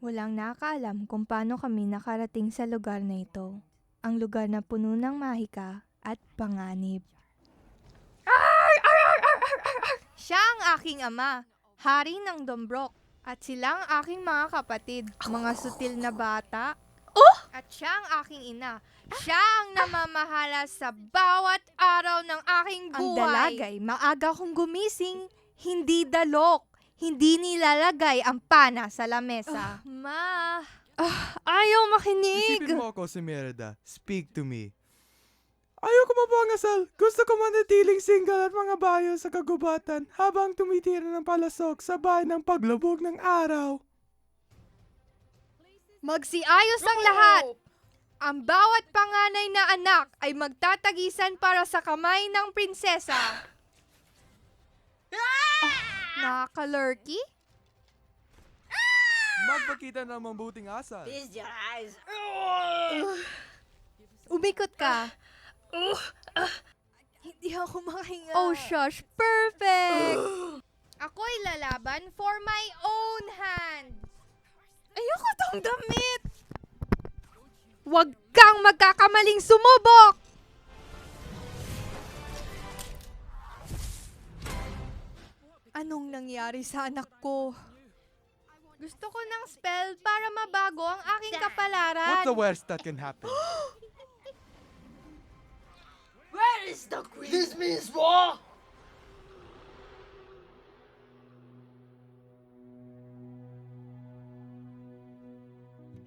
Walang nakaalam kung paano kami nakarating sa lugar na ito. Ang lugar na puno ng mahika at panganib. Siya ang aking ama, hari ng Dombrok. At sila ang aking mga kapatid, mga sutil na bata. At siya ang aking ina. Siya ang namamahala sa bawat araw ng aking buhay. Ang dalagay, maaga kong gumising, hindi dalok. Hindi nilalagay ang pana sa lamesa. Ma, ayaw makinig. Isipin mo ako si Merida. Speak to me. Ayoko mapangasal. Gusto ko manatiling single at mga bayo sa kagubatan habang tumitira ng palasok sa bahay ng paglubog ng araw. Magsiayos ang lahat. Ang bawat panganay na anak ay magtatagisan para sa kamay ng prinsesa. Nakakalurky? Magpakita ng mabuting asal. Close your eyes. Umikot ka. Hindi ako makahinga. Oh, shush. Perfect! Ako'y lalaban for my own hand. Ayoko tong damit. Huwag kang magkakamaling sumubok! Anong nangyari sa anak ko? Gusto ko ng spell para mabago ang aking kapalaran. What's the worst that can happen? Where is the queen? This means war!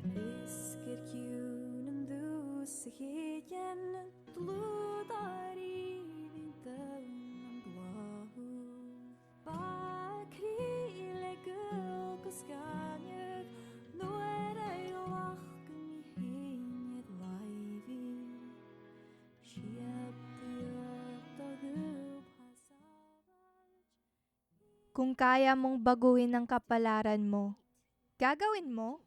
Visker kjunen du sig igen Blodar i vintern blå Bakrile gulk og skanjer Nå det lakken i hinget vaivi Kung kaya mong baguhin ang kapalaran mo, gagawin mo?